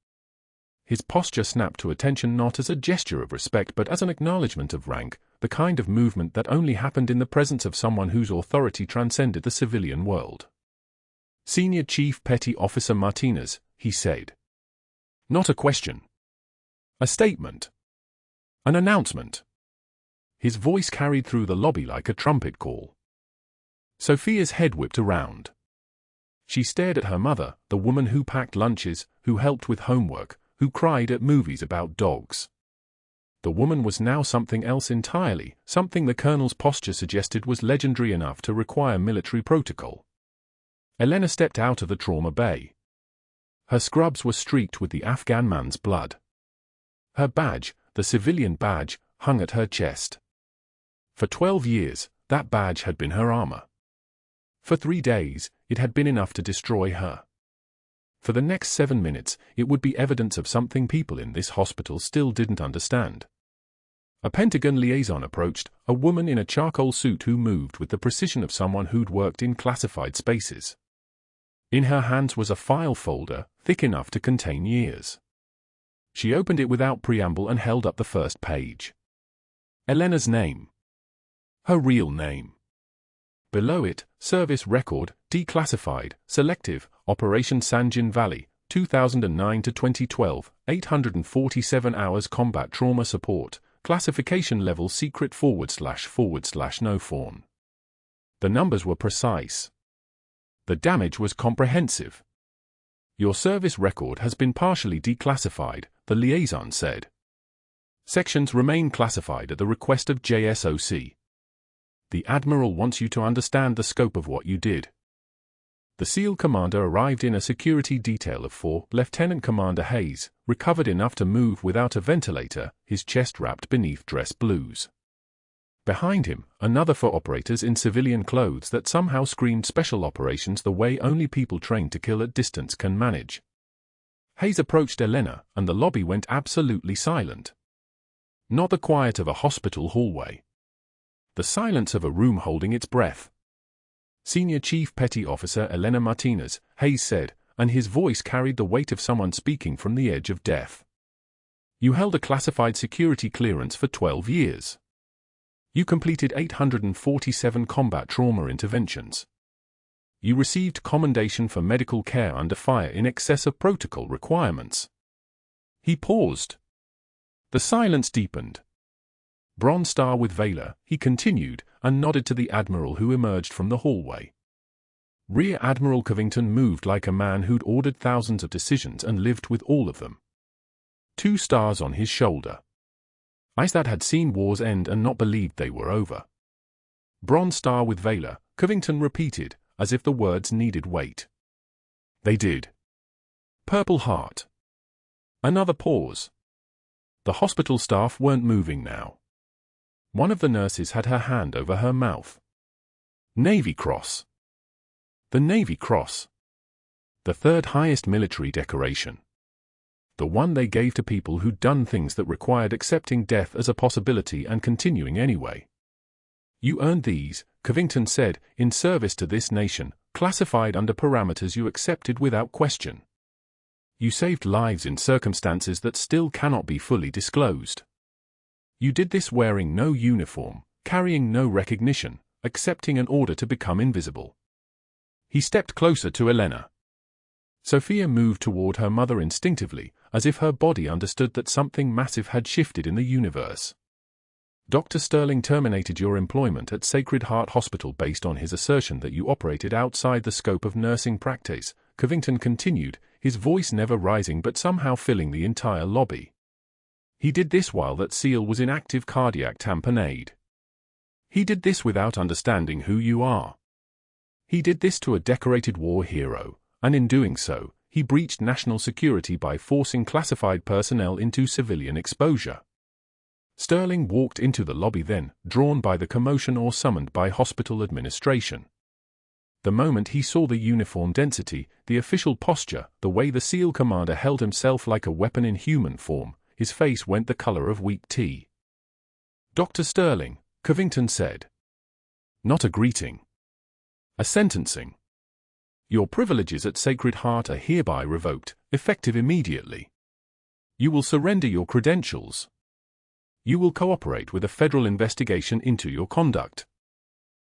His posture snapped to attention not as a gesture of respect but as an acknowledgement of rank, the kind of movement that only happened in the presence of someone whose authority transcended the civilian world. Senior Chief Petty Officer Martinez, he said. Not a question. A statement. An announcement. His voice carried through the lobby like a trumpet call. Sophia's head whipped around. She stared at her mother, the woman who packed lunches, who helped with homework, who cried at movies about dogs. The woman was now something else entirely, something the colonel's posture suggested was legendary enough to require military protocol. Elena stepped out of the trauma bay. Her scrubs were streaked with the Afghan man's blood. Her badge, the civilian badge, hung at her chest. For 12 years, that badge had been her armor. For 3 days, it had been enough to destroy her. For the next 7 minutes, it would be evidence of something people in this hospital still didn't understand. A Pentagon liaison approached, a woman in a charcoal suit who moved with the precision of someone who'd worked in classified spaces. In her hands was a file folder, thick enough to contain years. She opened it without preamble and held up the first page. Elena's name. Her real name. Below it, service record, declassified, selective, Operation Sanjin Valley, 2009 to 2012, 847 hours combat trauma support, classification level secret / no phone. The numbers were precise. The damage was comprehensive. Your service record has been partially declassified, the liaison said. Sections remain classified at the request of JSOC. The Admiral wants you to understand the scope of what you did. The SEAL commander arrived in a security detail of 4, Lieutenant Commander Hayes, recovered enough to move without a ventilator, his chest wrapped beneath dress blues. Behind him, another 4 operators in civilian clothes that somehow screamed special operations the way only people trained to kill at distance can manage. Hayes approached Elena, and the lobby went absolutely silent. Not the quiet of a hospital hallway. The silence of a room holding its breath. Senior Chief Petty Officer Elena Martinez, Hayes said, and his voice carried the weight of someone speaking from the edge of death. You held a classified security clearance for 12 years. You completed 847 combat trauma interventions. You received commendation for medical care under fire in excess of protocol requirements. He paused. The silence deepened. Bronze Star with Valor, he continued, and nodded to the Admiral who emerged from the hallway. Rear Admiral Covington moved like a man who'd ordered thousands of decisions and lived with all of them. 2 stars on his shoulder. Eyes that had seen wars end and not believed they were over. Bronze Star with Valor, Covington repeated, as if the words needed weight. They did. Purple Heart. Another pause. The hospital staff weren't moving now. One of the nurses had her hand over her mouth. Navy Cross. The Navy Cross. The 3rd highest military decoration. The one they gave to people who'd done things that required accepting death as a possibility and continuing anyway. You earned these, Covington said, in service to this nation, classified under parameters you accepted without question. You saved lives in circumstances that still cannot be fully disclosed. You did this wearing no uniform, carrying no recognition, accepting an order to become invisible. He stepped closer to Elena. Sophia moved toward her mother instinctively, as if her body understood that something massive had shifted in the universe. Dr. Sterling terminated your employment at Sacred Heart Hospital based on his assertion that you operated outside the scope of nursing practice, Covington continued, his voice never rising but somehow filling the entire lobby. He did this while that SEAL was in active cardiac tamponade. He did this without understanding who you are. He did this to a decorated war hero, and in doing so, he breached national security by forcing classified personnel into civilian exposure. Sterling walked into the lobby then, drawn by the commotion or summoned by hospital administration. The moment he saw the uniform density, the official posture, the way the SEAL commander held himself like a weapon in human form, his face went the color of weak tea. Dr. Sterling, Covington said. Not a greeting. A sentencing. Your privileges at Sacred Heart are hereby revoked, effective immediately. You will surrender your credentials. You will cooperate with a federal investigation into your conduct.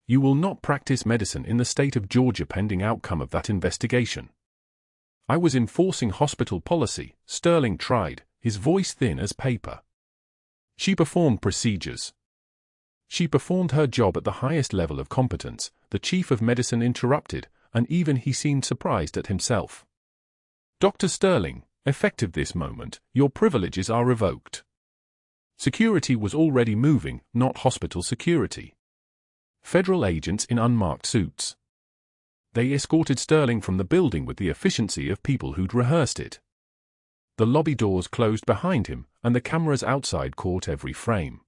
You will not practice medicine in the state of Georgia pending outcome of that investigation. I was enforcing hospital policy, Sterling tried, his voice thin as paper. She performed procedures. She performed her job at the highest level of competence, the chief of medicine interrupted, and even he seemed surprised at himself. Dr. Sterling, effective this moment, your privileges are revoked. Security was already moving, not hospital security. Federal agents in unmarked suits. They escorted Sterling from the building with the efficiency of people who'd rehearsed it. The lobby doors closed behind him, and the cameras outside caught every frame.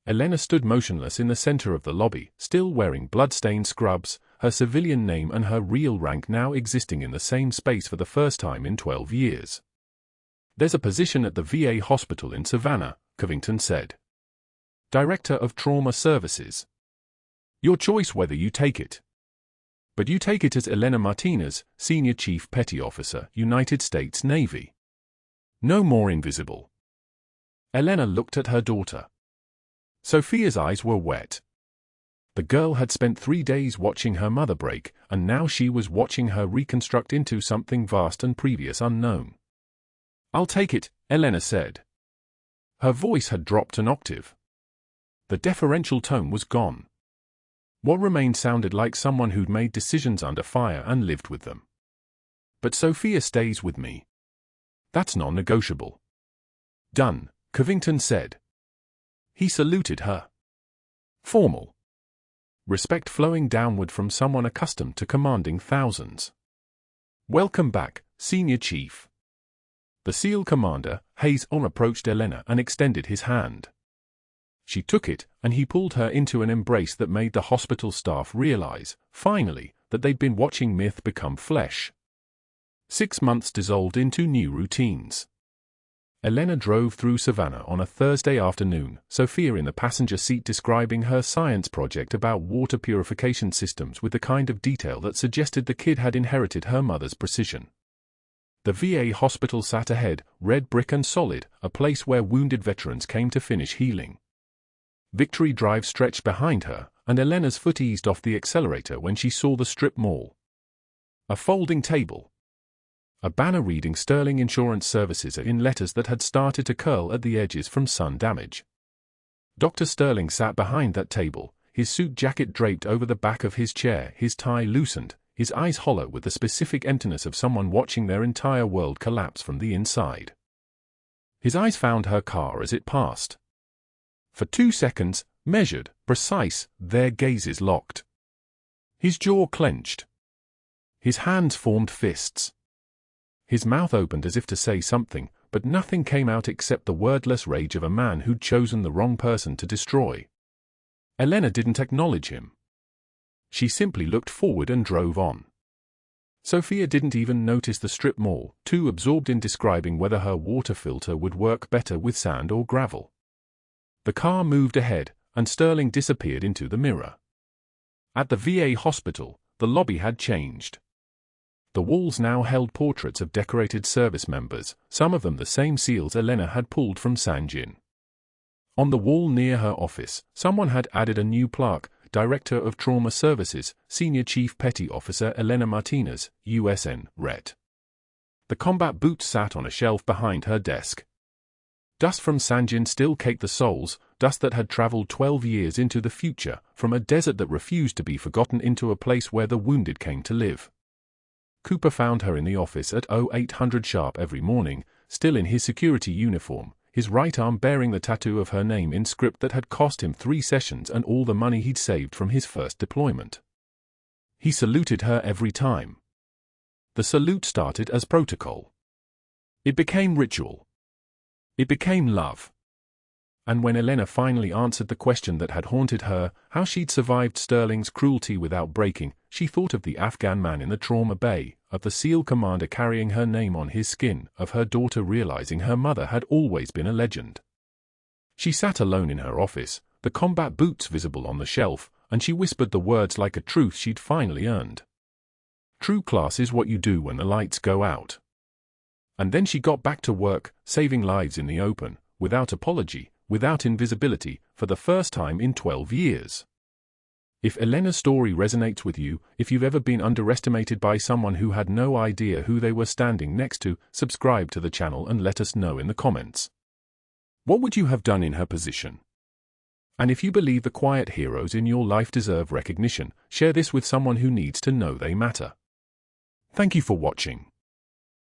Elena stood motionless in the center of the lobby, still wearing blood-stained scrubs, her civilian name and her real rank now existing in the same space for the first time in 12 years. There's a position at the VA hospital in Savannah, Covington said. Director of Trauma Services. Your choice whether you take it. But you take it as Elena Martinez, Senior Chief Petty Officer, United States Navy. No more invisible. Elena looked at her daughter. Sophia's eyes were wet. The girl had spent 3 days watching her mother break, and now she was watching her reconstruct into something vast and previous unknown. I'll take it, Elena said. Her voice had dropped an octave. The deferential tone was gone. What remained sounded like someone who'd made decisions under fire and lived with them. But Sophia stays with me. That's non-negotiable. Done, Covington said. He saluted her. Formal. Respect flowing downward from someone accustomed to commanding thousands. Welcome back, Senior Chief. The SEAL commander, Hayes On, approached Elena and extended his hand. She took it, and he pulled her into an embrace that made the hospital staff realize, finally, that they'd been watching myth become flesh. 6 months dissolved into new routines. Elena drove through Savannah on a Thursday afternoon, Sophia in the passenger seat describing her science project about water purification systems with the kind of detail that suggested the kid had inherited her mother's precision. The VA hospital sat ahead, red brick and solid, a place where wounded veterans came to finish healing. Victory Drive stretched behind her, and Elena's foot eased off the accelerator when she saw the strip mall. A folding table. A banner reading Sterling Insurance Services in letters that had started to curl at the edges from sun damage. Dr. Sterling sat behind that table, his suit jacket draped over the back of his chair, his tie loosened, his eyes hollow with the specific emptiness of someone watching their entire world collapse from the inside. His eyes found her car as it passed. For 2 seconds, measured, precise, their gazes locked. His jaw clenched. His hands formed fists. His mouth opened as if to say something, but nothing came out except the wordless rage of a man who'd chosen the wrong person to destroy. Elena didn't acknowledge him. She simply looked forward and drove on. Sophia didn't even notice the strip mall, too absorbed in describing whether her water filter would work better with sand or gravel. The car moved ahead, and Sterling disappeared into the mirror. At the VA hospital, the lobby had changed. The walls now held portraits of decorated service members, some of them the same seals Elena had pulled from Sanjin. On the wall near her office, someone had added a new plaque, Director of Trauma Services, Senior Chief Petty Officer Elena Martinez, USN, Ret. The combat boots sat on a shelf behind her desk. Dust from Sanjin still caked the soles, dust that had traveled 12 years into the future, from a desert that refused to be forgotten into a place where the wounded came to live. Cooper found her in the office at 0800 sharp every morning, still in his security uniform, his right arm bearing the tattoo of her name in script that had cost him 3 sessions and all the money he'd saved from his first deployment. He saluted her every time. The salute started as protocol. It became ritual. It became love. And when Elena finally answered the question that had haunted her, how she'd survived Sterling's cruelty without breaking, she thought of the Afghan man in the trauma bay, of the SEAL commander carrying her name on his skin, of her daughter realizing her mother had always been a legend. She sat alone in her office, the combat boots visible on the shelf, and she whispered the words like a truth she'd finally earned. True class is what you do when the lights go out. And then she got back to work, saving lives in the open, without apology, without invisibility, for the first time in 12 years. If Elena's story resonates with you, if you've ever been underestimated by someone who had no idea who they were standing next to, subscribe to the channel and let us know in the comments. What would you have done in her position? And if you believe the quiet heroes in your life deserve recognition, share this with someone who needs to know they matter. Thank you for watching.